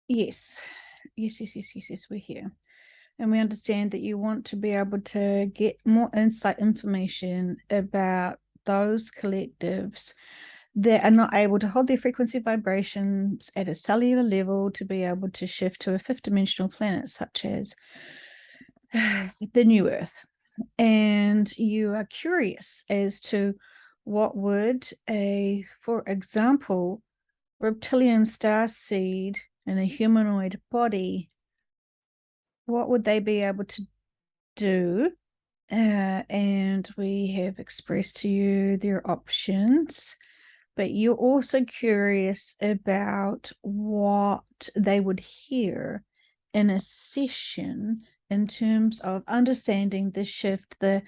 Yes. Yes, we're here. And we understand that you want to be able to get more insight information about those collectives that are not able to hold their frequency vibrations at a cellular level to be able to shift to a fifth dimensional planet, such as the new Earth. And you are curious as to what would for example, reptilian star seed in a humanoid body, what would they be able to do? And we have expressed to you their options, but you're also curious about what they would hear in a session in terms of understanding the shift, the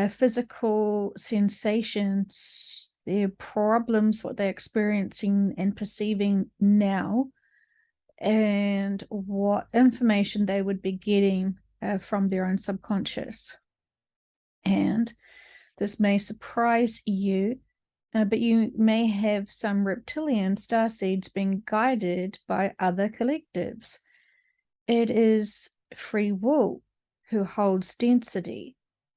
physical sensations, their problems, what they're experiencing and perceiving now, and what information they would be getting from their own subconscious. And this may surprise you, but you may have some reptilian starseeds being guided by other collectives. It is free will who holds density.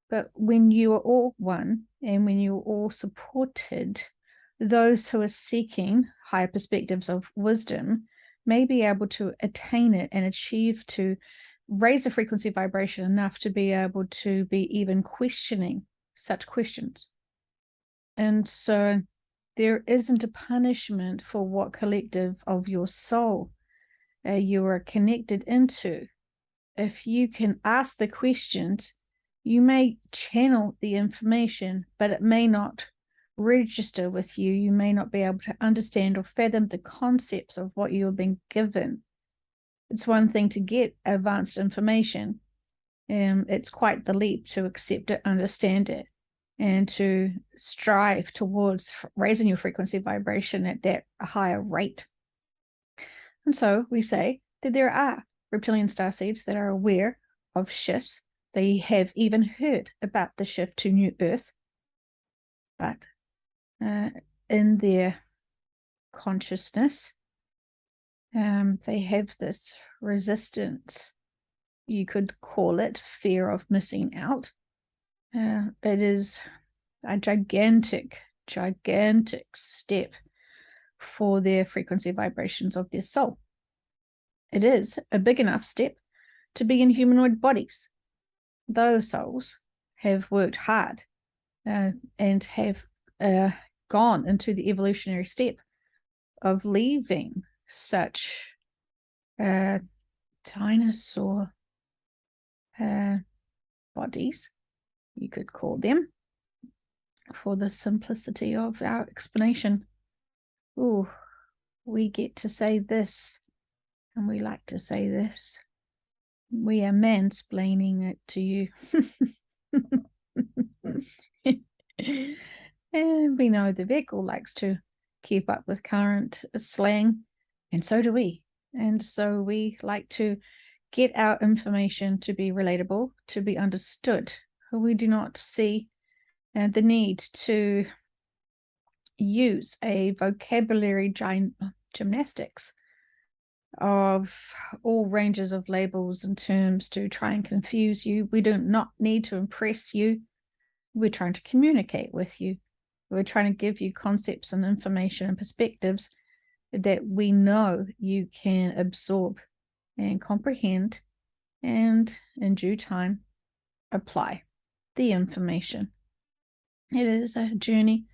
But when you are all one and when you are all supported, those who are seeking higher perspectives of wisdom may be able to attain it and achieve to raise the frequency vibration enough to be able to be even questioning such questions. And so there isn't a punishment for what collective of your soul you are connected into. If you can ask the questions, you may channel the information, but it may not register with you. You may not be able to understand or fathom the concepts of what you're being given. It's one thing to get advanced information. It's quite the leap to accept it, understand it, and to strive towards raising your frequency vibration at that higher rate. And so we say that there are reptilian starseeds that are aware of shifts. They have even heard about the shift to New Earth, but in their consciousness, they have this resistance. You could call it fear of missing out. It is a gigantic step for their frequency vibrations of their soul. It is a big enough step to be in humanoid bodies. Those souls have worked hard and have gone into the evolutionary step of leaving such dinosaur bodies, you could call them, for the simplicity of our explanation. Ooh, we get to say this, and we like to say this. We are mansplaining it to you. And we know the vehicle likes to keep up with current slang, and so do we. And so we like to get our information to be relatable, to be understood. We do not see the need to use a vocabulary gymnastics of all ranges of labels and terms to try and confuse you. We do not need to impress you. We're trying to communicate with you. We're trying to give you concepts and information and perspectives that we know you can absorb and comprehend, and in due time apply the information. It is a journey,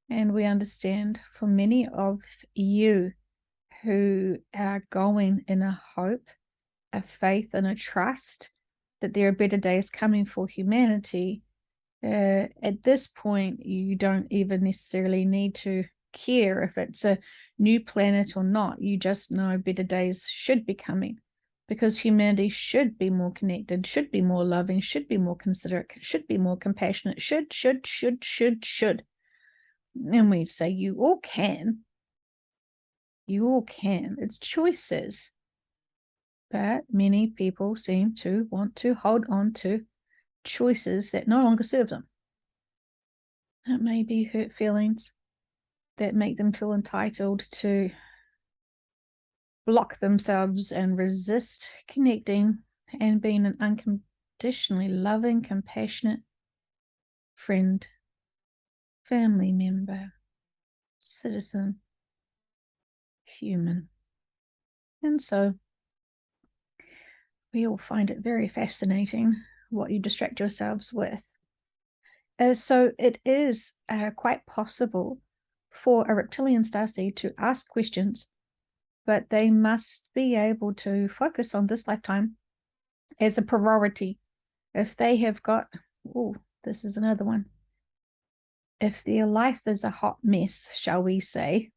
and we understand for many of you who are going in a hope, a faith, and a trust that there are better days coming for humanity. At this point, you don't even necessarily need to care if it's a new planet or not. You just know better days should be coming, because humanity should be more connected, should be more loving, should be more considerate, should be more compassionate, should. And we say, you all can. You all can. It's choices. But many people seem to want to hold on to choices that no longer serve them. It may be hurt feelings that make them feel entitled to block themselves and resist connecting and being an unconditionally loving, compassionate friend, family member, citizen, human. And so we all find it very fascinating what you distract yourselves with. So it is quite possible for a reptilian starseed to ask questions, but they must be able to focus on this lifetime as a priority. If they have got, oh, this is another one. If their life is a hot mess, shall we say,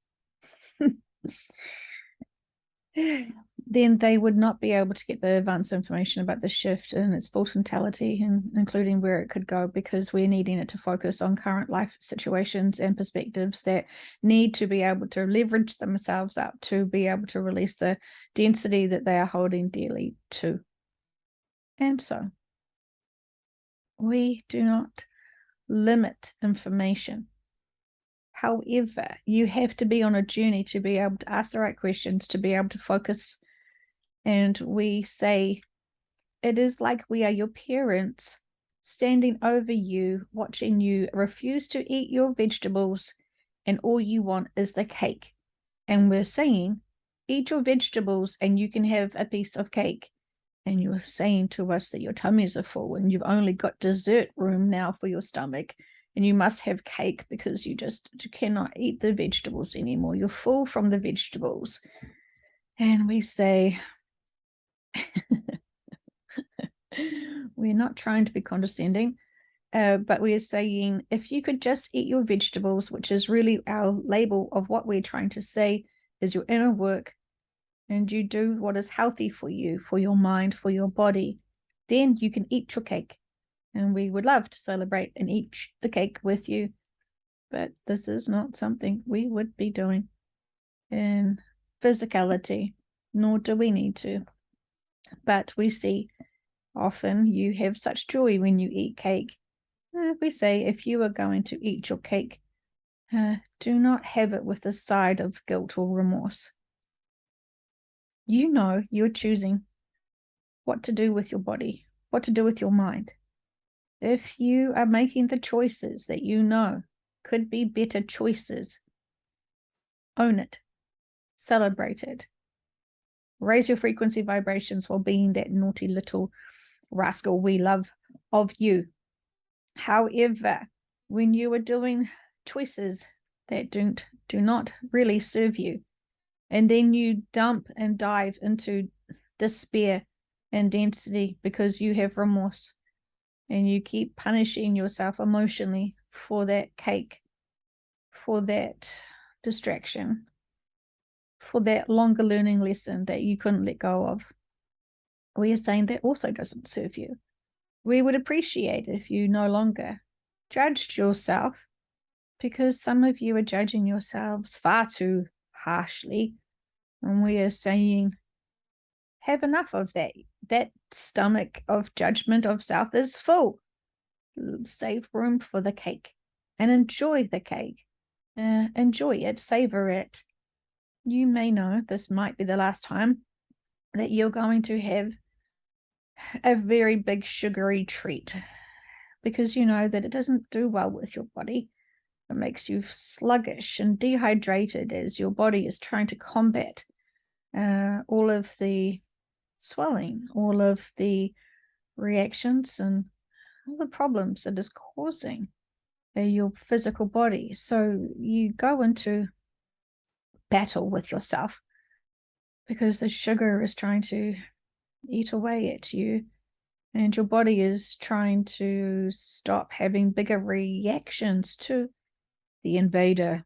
then they would not be able to get the advanced information about the shift and its full totality, and including where it could go, because we're needing it to focus on current life situations and perspectives that need to be able to leverage themselves up to be able to release the density that they are holding dearly to. And so we do not limit information. However, you have to be on a journey to be able to ask the right questions, to be able to focus. And we say, it is like we are your parents standing over you, watching you refuse to eat your vegetables, and all you want is the cake. And we're saying, eat your vegetables and you can have a piece of cake. And you're saying to us that your tummies are full and you've only got dessert room now for your stomach, and you must have cake because you cannot eat the vegetables anymore. You're full from the vegetables. And we say, we're not trying to be condescending, but we're saying, if you could just eat your vegetables, which is really our label of what we're trying to say is your inner work, and you do what is healthy for you, for your mind, for your body, then you can eat your cake. And we would love to celebrate and eat the cake with you. But this is not something we would be doing in physicality, nor do we need to. But we see often you have such joy when you eat cake. We say, if you are going to eat your cake, do not have it with a side of guilt or remorse. You know you're choosing what to do with your body, what to do with your mind. If you are making the choices that you know could be better choices, own it, celebrate it, raise your frequency vibrations while being that naughty little rascal we love of you. However, when you are doing choices that do not really serve you, and then you dump and dive into despair and density because you have remorse, and you keep punishing yourself emotionally for that cake, for that distraction, for that longer learning lesson that you couldn't let go of, we are saying that also doesn't serve you. We would appreciate if you no longer judged yourself, because some of you are judging yourselves far too harshly. And we are saying, have enough of that. That stomach of judgment of self is full. Save room for the cake and enjoy the cake. Enjoy it, savor it. You may know this might be the last time that you're going to have a very big sugary treat, because you know that it doesn't do well with your body. It makes you sluggish and dehydrated as your body is trying to combat all of the swelling, all of the reactions, and all the problems that is causing your physical body. So you go into battle with yourself because the sugar is trying to eat away at you, and your body is trying to stop having bigger reactions to the invader.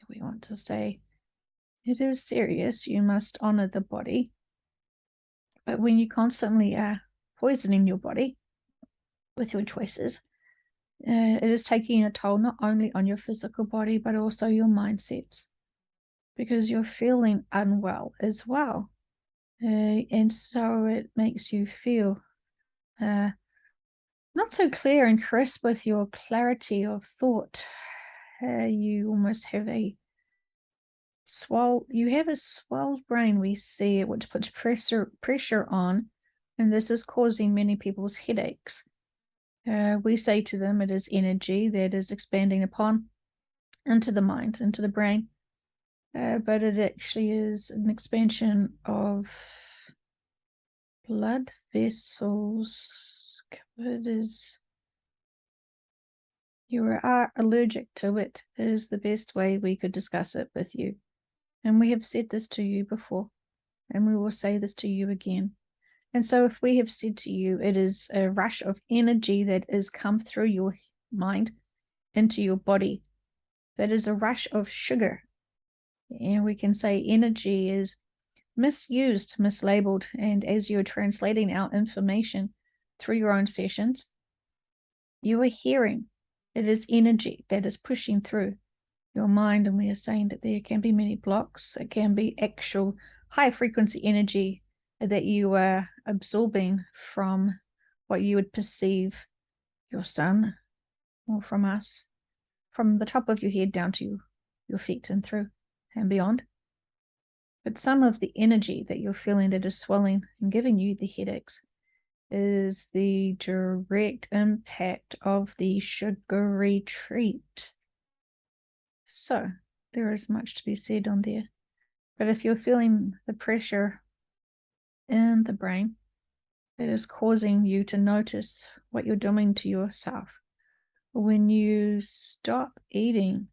We want to say, it is serious. You must honor the body. But when you constantly are poisoning your body with your choices, it is taking a toll not only on your physical body, but also your mindsets, because you're feeling unwell as well. And so it makes you feel not so clear and crisp with your clarity of thought. You almost have a you have a swelled brain, we see it, which puts pressure on, and this is causing many people's headaches. We say to them it is energy that is expanding upon into the mind, into the brain, but it actually is an expansion of blood vessels. It is, you are allergic to it, is the best way we could discuss it with you. And we have said this to you before, and we will say this to you again. And so if we have said to you, it is a rush of energy that has come through your mind into your body, that is a rush of sugar. And we can say energy is misused, mislabeled, and as you're translating our information through your own sessions, you are hearing it is energy that is pushing through your mind, and we are saying that there can be many blocks. It can be actual high frequency energy that you are absorbing from what you would perceive your son or from us, from the top of your head down to your feet and through and beyond. But some of the energy that you're feeling that is swelling and giving you the headaches is the direct impact of the sugary treat. So there is much to be said on there. But if you're feeling the pressure in the brain that is causing you to notice what you're doing to yourself, when you stop eating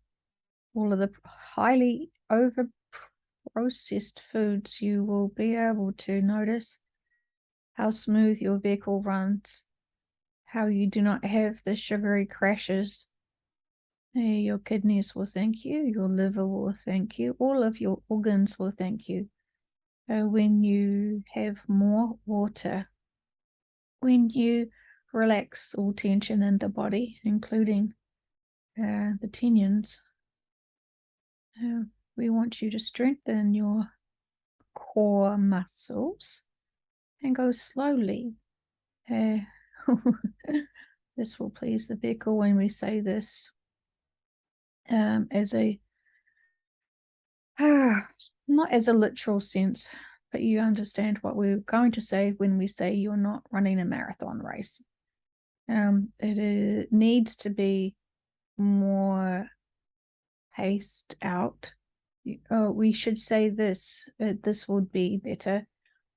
all of the highly over processed foods, you will be able to notice how smooth your vehicle runs, how you do not have the sugary crashes. Your kidneys will thank you, your liver will thank you, all of your organs will thank you. When you have more water, when you relax all tension in the body, including the tendons, we want you to strengthen your core muscles and go slowly. This will please the vehicle when we say this as a not as a literal sense, but you understand what we're going to say when we say you're not running a marathon race. It needs to be more paced out. We should say this. This would be better.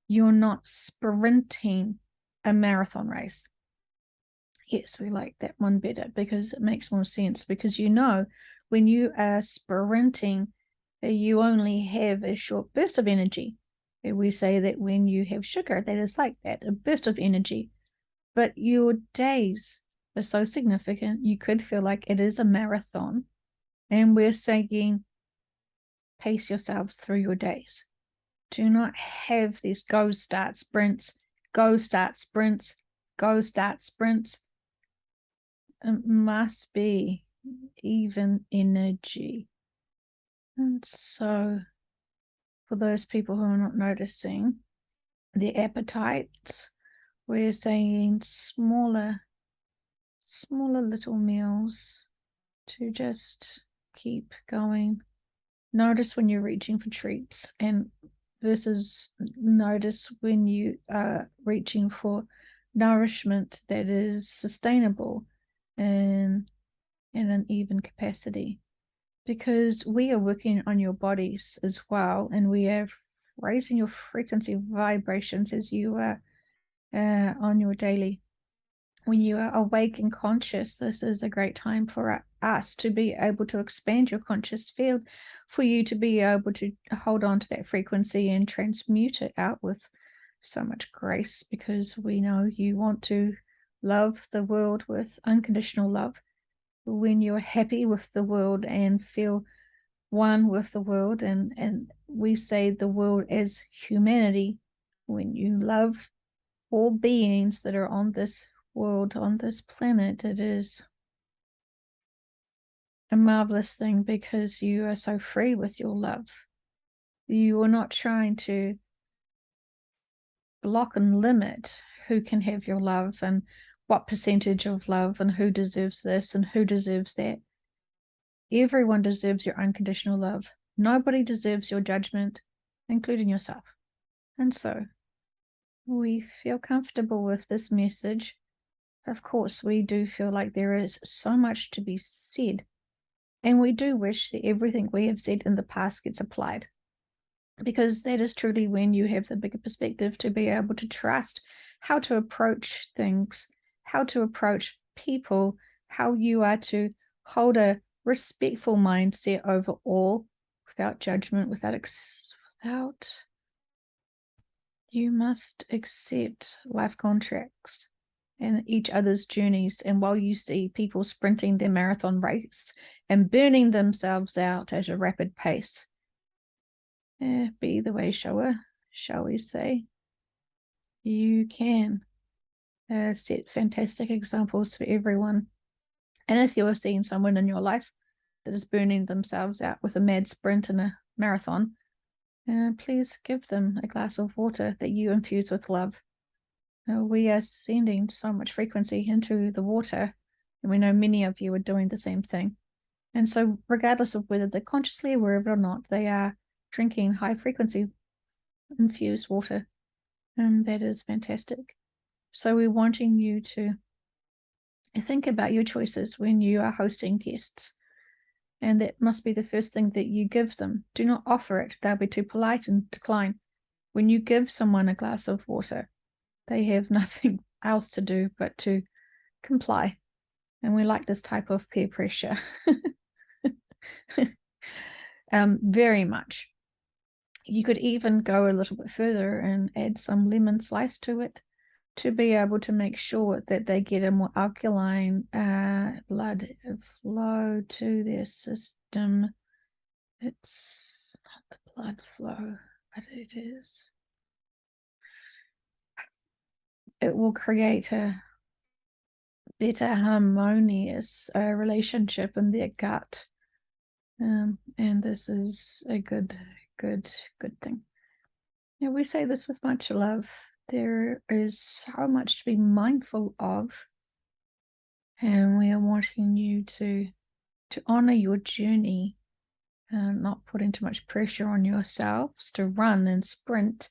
You're not sprinting a marathon race. Yes, we like that one better because it makes more sense. Because when you are sprinting, you only have a short burst of energy. We say that when you have sugar, that is like that, a burst of energy. But your days are so significant, you could feel like it is a marathon. And we're saying, pace yourselves through your days. Do not have these go, start, sprints, go, start, sprints, go, start, sprints. It must be even energy. And so for those people who are not noticing their appetites, we're saying smaller little meals to just keep going. Notice when you're reaching for treats and versus notice when you are reaching for nourishment that is sustainable and in an even capacity. Because we are working on your bodies as well, and we are raising your frequency vibrations as you are on your daily. When you are awake and conscious, this is a great time for us to be able to expand your conscious field, for you to be able to hold on to that frequency and transmute it out with so much grace, because we know you want to love the world with unconditional love. When you're happy with the world and feel one with the world, and we say the world as humanity, when you love all beings that are on this world, on this planet, it is a marvelous thing because you are so free with your love. You are not trying to block and limit who can have your love and what percentage of love and who deserves this and who deserves that. Everyone deserves your unconditional love. Nobody deserves your judgment, including yourself. And so we feel comfortable with this message. Of course, we do feel like there is so much to be said, and we do wish that everything we have said in the past gets applied, because that is truly when you have the bigger perspective to be able to trust how to approach things, how to approach people, how you are to hold a respectful mindset over all, without judgment, without you must accept life contracts and each other's journeys. And while you see people sprinting their marathon race and burning themselves out at a rapid pace, be the way shower, shall we say. You can set fantastic examples for everyone. And if you are seeing someone in your life that is burning themselves out with a mad sprint in a marathon, please give them a glass of water that you infuse with love. We are sending so much frequency into the water, and we know many of you are doing the same thing. And so regardless of whether they're consciously aware of it or not, they are drinking high frequency infused water. And that is fantastic. So we're wanting you to think about your choices when you are hosting guests. And that must be the first thing that you give them. Do not offer it. They'll be too polite and decline. When you give someone a glass of water, they have nothing else to do but to comply. And we like this type of peer pressure very much. You could even go a little bit further and add some lemon slice to it to be able to make sure that they get a more alkaline blood flow to their system. It's not the blood flow, but it is. It will create a better harmonious relationship in their gut. And this is a good thing. Now, we say this with much love. There is so much to be mindful of, and we are wanting you to honor your journey and not putting too much pressure on yourselves to run and sprint,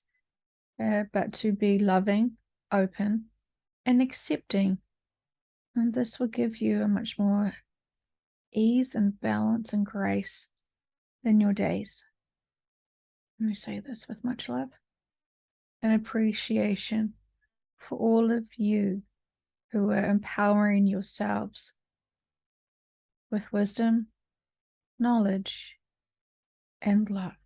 but to be loving, open, and accepting. And this will give you a much more ease and balance and grace in your days. And we say this with much love and appreciation for all of you who are empowering yourselves with wisdom, knowledge, and love.